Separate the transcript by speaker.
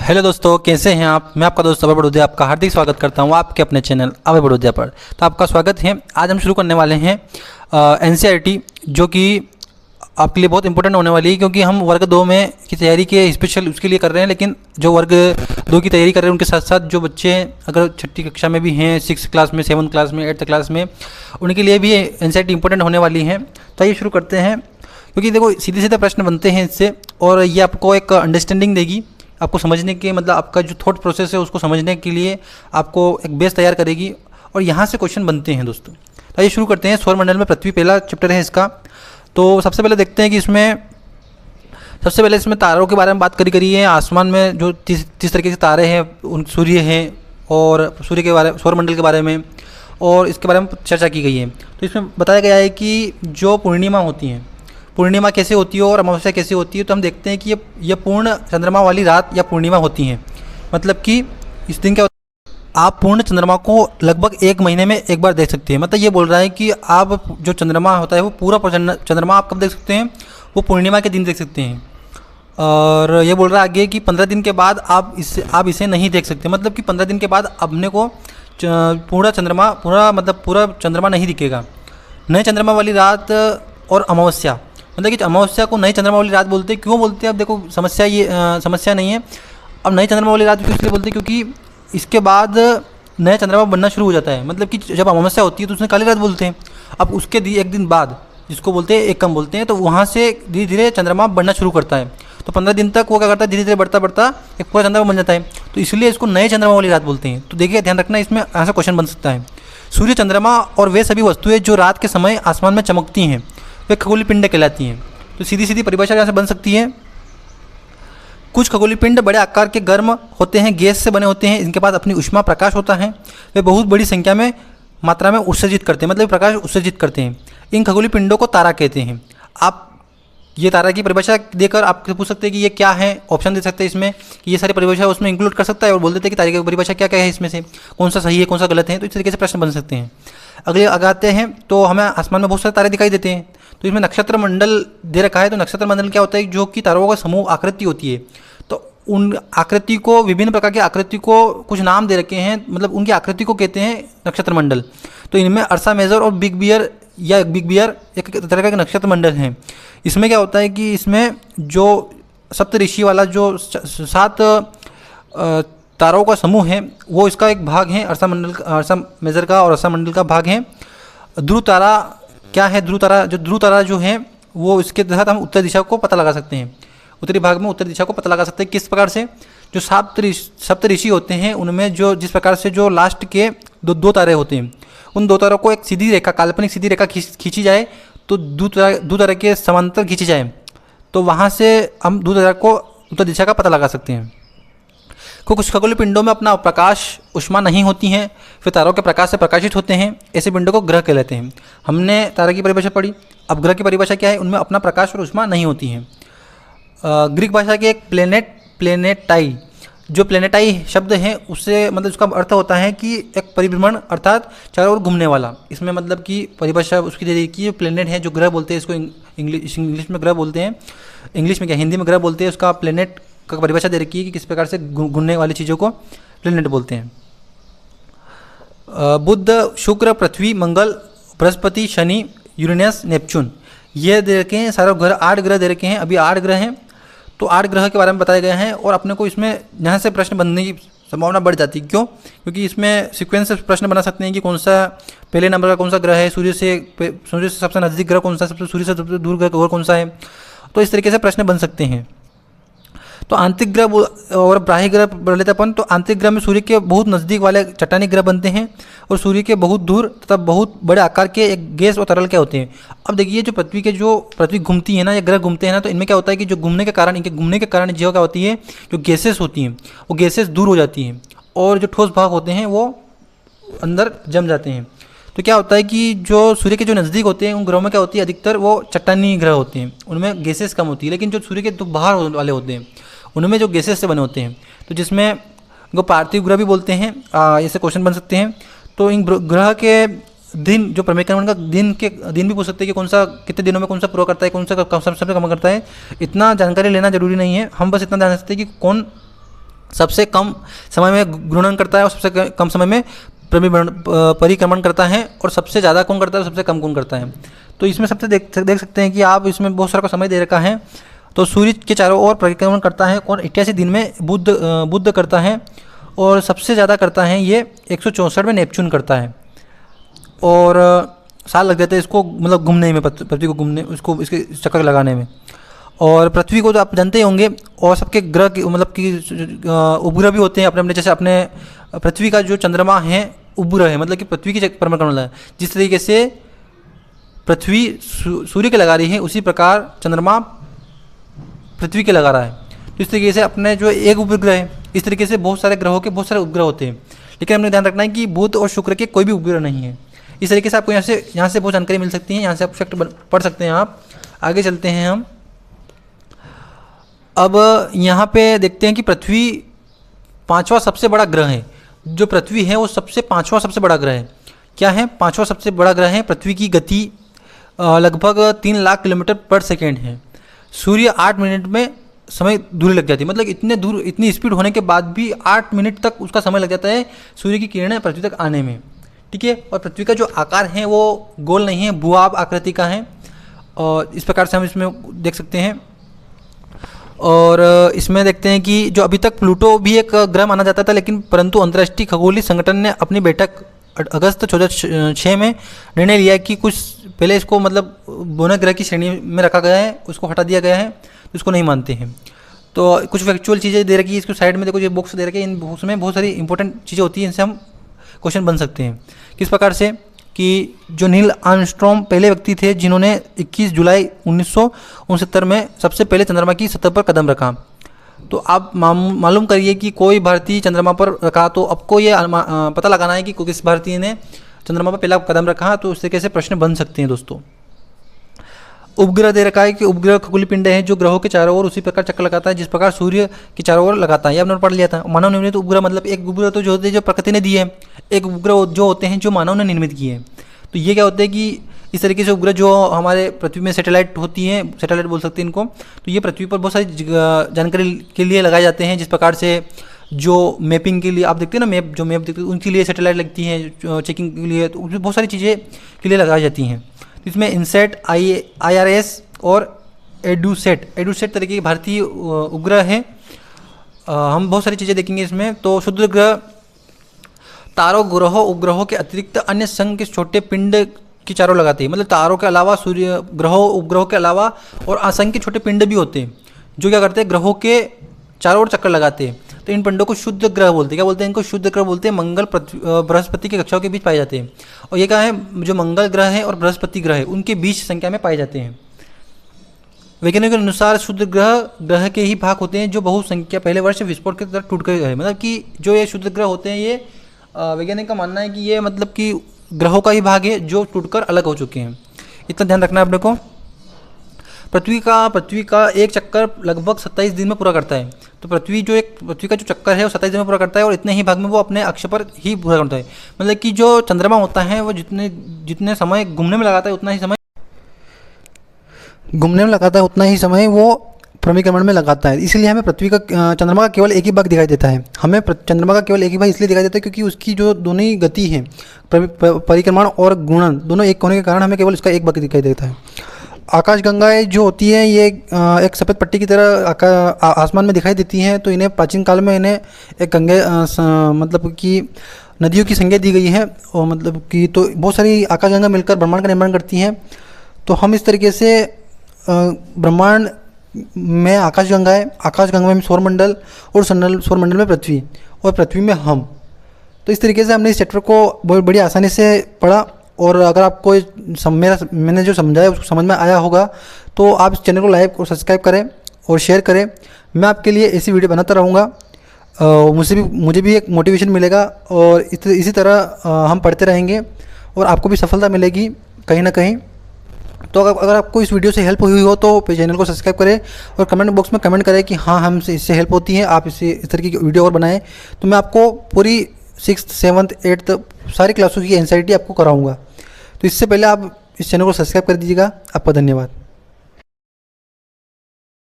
Speaker 1: Hello दोस्तों, कैसे हैं आप। मैं आपका दोस्त अभय बड़ोदिया आपका हार्दिक स्वागत करता हूं आपके अपने चैनल अभय बड़ोदिया पर। तो आपका स्वागत है। आज हम शुरू करने वाले हैं एनसीईआरटी, जो कि आपके लिए बहुत इंपॉर्टेंट होने वाली है, क्योंकि हम वर्ग 2 में की तैयारी के स्पेशल उसके लिए कर रहे हैं। लेकिन जो वर्ग 2 की तैयारी कर रहे हैं उनके साथ साथ जो बच्चे अगर छठी कक्षा में भी हैं, 6th क्लास में, 7th क्लास में, 8th क्लास में, उनके लिए भी एनसीईआरटी इंपॉर्टेंट होने वाली है। तो आइए शुरू करते हैं, क्योंकि देखो सीधे सीधे प्रश्न बनते हैं इससे, और ये आपको एक अंडरस्टैंडिंग देगी, आपको समझने के मतलब आपका जो थॉट प्रोसेस है उसको समझने के लिए आपको एक बेस तैयार करेगी, और यहाँ से क्वेश्चन बनते हैं दोस्तों। तो आइए शुरू करते हैं। सौरमंडल में पृथ्वी पहला चैप्टर है इसका। तो सबसे पहले देखते हैं कि इसमें तारों के बारे में बात करी है। आसमान में जो 30 तरीके से तारे हैं, उन सूर्य हैं, और सूर्य के बारे, सौरमंडल के बारे में, और इसके बारे में चर्चा की गई है। तो इसमें बताया गया है कि जो पूर्णिमा होती हैं, पूर्णिमा कैसे होती है और अमावस्या कैसे होती है। तो हम देखते हैं कि ये पूर्ण चंद्रमा वाली रात या पूर्णिमा होती हैं। मतलब कि इस दिन क्या होता है, आप पूर्ण चंद्रमा को लगभग 1 महीने में एक बार देख सकते हैं। मतलब ये बोल रहा है कि आप जो चंद्रमा होता है वो पूरा चंद्रमा आप कब देख सकते हैं, वो पूर्णिमा के दिन देख सकते हैं। और ये बोल रहा है आगे कि 15 दिन के बाद आप इसे नहीं देख सकते। मतलब कि 15 दिन के बाद अपने को पूरा चंद्रमा नहीं दिखेगा। नए चंद्रमा वाली रात और अमावस्या, मतलब कि अमावस्या को नई चंद्रमा वाली रात बोलते हैं। क्यों बोलते हैं, अब देखो समस्या नहीं है। अब नई चंद्रमा वाली रात क्यों इसलिए बोलते हैं, क्योंकि इसके बाद नया चंद्रमा बनना शुरू हो जाता है। मतलब कि जब अमावस्या होती है तो उसने काली रात बोलते हैं। अब उसके एक दिन बाद, जिसको बोलते हैं एकम बोलते हैं, तो वहाँ से धीरे धीरे चंद्रमा बनना शुरू करता है। तो 15 दिन तक वो क्या करता है, धीरे धीरे बढ़ता बढ़ता एक पूरा चंद्रमा बन जाता है। तो इसलिए इसको नए चंद्रमा वाली रात बोलते हैं। तो देखिए ध्यान रखना, इसमें ऐसा क्वेश्चन बन सकता है। सूर्य, चंद्रमा और वे सभी वस्तुएं जो रात के समय आसमान में चमकती हैं वे खगोलीय पिंड कहलाती हैं। तो सीधी सीधी परिभाषा यहाँ से बन सकती है। कुछ खगोलीय पिंड बड़े आकार के गर्म होते हैं, गैस से बने होते हैं, इनके पास अपनी ऊष्मा प्रकाश होता है, वे बहुत बड़ी संख्या में मात्रा में उत्सर्जित करते हैं, मतलब प्रकाश उत्सर्जित करते हैं। इन खगोलीय पिंडों को तारा कहते हैं। आप ये तारा की परिभाषा देकर आपसे पूछ सकते हैं कि ये क्या है, ऑप्शन दे सकते हैं इसमें कि ये सारी परिभाषा उसमें इंक्लूड कर सकता है, और बोल देते हैं कि तारे की परिभाषा क्या क्या है, इसमें से कौन सा सही है कौन सा गलत है। तो इस तरीके से प्रश्न बन सकते हैं। अगले आते हैं तो हमें आसमान में बहुत सारे तारे दिखाई देते हैं। तो इसमें नक्षत्र मंडल दे रखा है। तो नक्षत्र मंडल क्या होता है, जो कि तारों का समूह आकृति होती है। तो उन आकृति को, विभिन्न प्रकार की आकृति को कुछ नाम दे रखे हैं, मतलब उनकी आकृति को कहते हैं नक्षत्र मंडल। तो इनमें अर्सा मेजर और बिग बियर एक तरह का नक्षत्र मंडल है। इसमें क्या होता है कि इसमें जो सप्त ऋषि वाला जो 7 तारों का समूह है वो इसका एक भाग है। अर्सा मेजर का और अर्सा मंडल का भाग है। ध्रुव तारा क्या है, ध्रुव तारा जो है वो इसके तहत हम उत्तर दिशा को पता लगा सकते हैं। उत्तरी भाग में उत्तर दिशा को पता लगा सकते हैं। किस प्रकार से, जो सप्त ऋषि होते हैं उनमें जो जिस प्रकार से जो लास्ट के दो तारे होते हैं, उन 2 तारों को एक सीधी रेखा, काल्पनिक सीधी रेखा खींची जाए, तो दो तारे के समांतर खींची जाए, तो वहाँ से हम 2 तारे को उत्तर दिशा का पता लगा सकते हैं। कुछ खगोलीय पिंडों में अपना प्रकाश ऊष्मा नहीं होती हैं, फिर तारों के प्रकाश से प्रकाशित होते हैं। ऐसे पिंडों को ग्रह कहलाते हैं। हमने तारा की परिभाषा पढ़ी, अब ग्रह की परिभाषा क्या है, उनमें अपना प्रकाश और ऊष्मा नहीं होती है। ग्रीक भाषा के एक प्लेनेटाई, जो प्लेनेटाई शब्द है उससे मतलब उसका अर्थ होता है कि एक परिभ्रमण, अर्थात चारों ओर घूमने वाला। इसमें मतलब कि परिभाषा उसकी दे दी कि प्लेनेट है, जो ग्रह बोलते हैं इसको, इंग्लिश में ग्रह बोलते हैं, इंग्लिश में क्या हिंदी में ग्रह बोलते हैं। उसका प्लेनेट का परिभाषा दे रखी है कि किस प्रकार से घूमने वाली चीज़ों को प्लेनेट बोलते हैं। बुध, शुक्र, पृथ्वी, मंगल, बृहस्पति, शनि, यूरेनस, नेपच्यून, ये दे रखे हैं सारे ग्रह। 8 ग्रह दे रखे हैं। अभी 8 ग्रह हैं, तो 8 ग्रह के बारे में बताया गया है। और अपने को इसमें यहाँ से प्रश्न बनने की संभावना बढ़ जाती है। क्यों? क्योंकि इसमें सीक्वेंस से प्रश्न बना सकते हैं कि कौन सा पहले नंबर का कौन सा ग्रह है, सूर्य से सबसे नज़दीक ग्रह कौन सा, सूर्य से सबसे दूर ग्रह कौन सा है। तो इस तरीके से प्रश्न बन सकते हैं। तो आंतरिक ग्रह और बाह्य ग्रह बोल लेते अपन। तो आंतरिक ग्रह में सूर्य के बहुत नज़दीक वाले चट्टानी ग्रह बनते हैं, और सूर्य के बहुत दूर तथा बहुत बड़े आकार के एक गैस और तरल क्या होते हैं। अब देखिए जो पृथ्वी घूमती है ना, या ग्रह घूमते हैं ना, तो इनमें क्या होता है कि जो घूमने के कारण जो क्या होती है, जो गैसेस होती हैं वो गैसेस दूर हो जाती हैं, और जो ठोस भाग होते हैं वो अंदर जम जाते हैं। तो क्या होता है कि जो सूर्य के जो नज़दीक होते हैं उन ग्रहों में क्या होती है, अधिकतर वो चट्टानी ग्रह होते हैं, उनमें गैसेस कम होती है। लेकिन जो सूर्य के बाहर वाले होते हैं उनमें जो गैसेस से बने होते हैं, तो जिसमें इनको पार्थिव ग्रह भी बोलते हैं। ऐसे क्वेश्चन बन सकते हैं। तो इन ग्रह के दिन, जो परिक्रमण का दिन भी पूछ सकते हैं कि कौन सा कितने दिनों में कौन सा पूरा करता है, कौन सा सबसे कम करता है। इतना जानकारी लेना जरूरी नहीं है, हम बस इतना जान सकते हैं कि कौन सबसे कम समय में घूर्णन करता है और सबसे कम समय में परिक्रमण करता है, और सबसे ज़्यादा कौन करता है, सबसे कम कौन करता है। तो इसमें सबसे देख सकते हैं कि आप इसमें बहुत सारा समय दे रखा है। तो सूर्य के चारों ओर परिक्रमण करता है कौन, 81 दिन में बुध करता है, और सबसे ज़्यादा करता है ये 164 में नेपच्यून करता है, और साल लग जाते हैं इसको मतलब घूमने में, पृथ्वी को घूमने, उसको इसके चक्कर लगाने में। और पृथ्वी को तो आप जानते ही होंगे, और सबके ग्रह मतलब कि उपग्रह भी होते हैं अपने अपने, जैसे अपने पृथ्वी का जो चंद्रमा है उपग्रह है, मतलब कि पृथ्वी की परिक्रमा है। जिस तरीके से पृथ्वी सूर्य के लगा रही है, उसी प्रकार चंद्रमा पृथ्वी के लगा रहा है। तो इस तरीके से अपने जो एक उपग्रह है, इस तरीके से बहुत सारे ग्रहों के बहुत सारे उपग्रह होते हैं, लेकिन हमने ध्यान रखना है कि बुध और शुक्र के कोई भी उपग्रह नहीं है। इस तरीके से आपको यहाँ से बहुत जानकारी मिल सकती है, यहाँ से आप फैक्ट पढ़ सकते हैं। आप आगे चलते हैं हम। अब यहाँ पे देखते हैं कि पृथ्वी 5वां सबसे बड़ा ग्रह है। जो पृथ्वी है वो 5वां सबसे बड़ा ग्रह है। क्या है? 5वां सबसे बड़ा ग्रह है। पृथ्वी की गति लगभग 3 लाख किलोमीटर पर सेकेंड है। सूर्य 8 मिनट में समय दूरी लग जाती है, मतलब इतने दूर, इतनी स्पीड होने के बाद भी 8 मिनट तक उसका समय लग जाता है सूर्य की किरणें पृथ्वी तक आने में। ठीक है। और पृथ्वी का जो आकार है वो गोल नहीं है, भूआब आकृति का है, और इस प्रकार से हम इसमें देख सकते हैं। और इसमें देखते हैं कि जो अभी तक प्लूटो भी एक ग्रह माना जाता था, लेकिन परंतु अंतर्राष्ट्रीय खगोलीय संगठन ने अपनी बैठक अगस्त 2006 में निर्णय लिया कि कुछ पहले इसको मतलब बोनस ग्रह की श्रेणी में रखा गया है, उसको हटा दिया गया है, तो इसको नहीं मानते हैं। तो कुछ फैक्चुअल चीज़ें दे रखी है, इसको साइड में देखो, ये बॉक्स दे रखे हैं, इन बॉक्स में बहुत सारी इंपॉर्टेंट चीज़ें होती हैं, इनसे हम क्वेश्चन बन सकते हैं। किस प्रकार से कि जो नील आर्मस्ट्रॉन्ग पहले व्यक्ति थे जिन्होंने 21 जुलाई 1969 में सबसे पहले चंद्रमा की सतह पर कदम रखा। तो आप मालूम करिए कि कोई भारतीय चंद्रमा पर रखा, तो आपको ये पता लगाना है कि किस भारतीय ने चंद्रमा पर पहला कदम रखा। तो उस तरीके से प्रश्न बन सकते हैं दोस्तों। उपग्रह दे रखा है कि उपग्रह खगोलीय पिंड है जो ग्रहों के चारों ओर उसी प्रकार चक्कर लगाता है जिस प्रकार सूर्य के चारों ओर लगाता है। ये आपने पढ़ लिया था। मानव निर्मित उपग्रह मतलब एक उपग्रह तो जो होते हैं जो प्रकृति ने दिए है, एक उपग्रह जो होते हैं जो मानव ने निर्मित किए हैं। तो ये क्या होते हैं कि इस तरीके से उपग्रह जो हमारे पृथ्वी में सैटेलाइट होती हैं, सैटेलाइट बोल सकते हैं इनको, तो ये पृथ्वी पर बहुत सारी जानकारी के लिए लगाए जाते हैं। जिस प्रकार से जो मैपिंग के लिए आप देखते हैं ना, जो मैप देखते हैं उनके लिए सैटेलाइट लगती हैं, चेकिंग के लिए, तो बहुत सारी चीज़ें के लिए लगाई जाती हैं। इसमें इनसेट, IRS और एडुसेट तरीके के भारतीय उपग्रह हैं। हम बहुत सारी चीज़ें देखेंगे इसमें। तो शुद्ध ग्रह तारों, ग्रहों, उपग्रहों के अतिरिक्त अन्य संघ के छोटे पिंड की चारों लगाते हैं। मतलब तारों के अलावा, सूर्य ग्रहों, उपग्रहों के अलावा और असंख्य छोटे पिंड भी होते हैं जो क्या करते हैं, ग्रहों के चारों ओर चक्कर लगाते हैं। तो इन पिंडों को शुद्ध ग्रह बोलते हैं। क्या बोलते हैं इनको? शुद्ध ग्रह बोलते हैं। मंगल, बृहस्पति की कक्षाओं के बीच पाए जाते हैं। और ये क्या है, जो मंगल ग्रह है और बृहस्पति ग्रह है उनके बीच संख्या में पाए जाते हैं। वैज्ञानिकों के अनुसार शुद्ध ग्रह के ही भाग होते हैं जो बहुसंख्या पहले वर्ष विस्फोट की तरह टूट गए हैं। मतलब कि जो ये शुद्ध ग्रह होते हैं, ये वैज्ञानिक का मानना है कि ये मतलब कि ग्रहों का ही भाग है जो टूटकर अलग हो चुके हैं। इतना ध्यान रखना है अपने को। पृथ्वी का एक चक्कर लगभग 27 दिन में पूरा करता है। तो पृथ्वी का जो चक्कर है वो 27 दिन में पूरा करता है, और इतने ही भाग में वो अपने अक्ष पर ही पूरा करता है। मतलब कि जो चंद्रमा होता है वो जितने समय घूमने में लगाता है उतना ही समय वो परिक्रमण में लगाता है। इसलिए हमें चंद्रमा का केवल एक ही भाग दिखाई देता है। हमें चंद्रमा का केवल एक ही भाग इसलिए दिखाई देता है क्योंकि उसकी जो दोनों ही गति है, परिक्रमण और घूर्णन, दोनों एक होने के कारण हमें केवल इसका एक भाग दिखाई देता है। आकाशगंगाएं जो होती हैं ये एक सफ़ेद पट्टी की तरह आसमान में दिखाई देती हैं। तो इन्हें प्राचीन काल में इन्हें एक मतलब कि नदियों की संज्ञा दी गई है, और मतलब कि तो बहुत सारी आकाशगंगा मिलकर ब्रह्मांड का निर्माण करती हैं। तो हम इस तरीके से ब्रह्मांड में आकाशगंगा में सौरमंडल, और सौरमंडल में पृथ्वी, और पृथ्वी में हम। तो इस तरीके से हमने इस चैप्टर को बहुत बड़ी आसानी से पढ़ा। और अगर आपको मैंने जो समझाया उसको समझ में आया होगा तो आप इस चैनल को लाइक और सब्सक्राइब करें और शेयर करें। मैं आपके लिए ऐसी वीडियो बनाता रहूँगा। मुझे भी एक मोटिवेशन मिलेगा, और इसी तरह हम पढ़ते रहेंगे और आपको भी सफलता मिलेगी कहीं ना कहीं। तो अगर आपको इस वीडियो से हेल्प हुई हो तो चैनल को सब्सक्राइब करें और कमेंट बॉक्स में कमेंट करें कि हाँ हमसे इससे हेल्प होती है, आप इस तरह की वीडियो और बनाएं। तो मैं आपको पूरी 6th 7th 8th सारी क्लासों की NCERT आपको कराऊंगा। तो इससे पहले आप इस चैनल को सब्सक्राइब कर दीजिएगा। आपका धन्यवाद।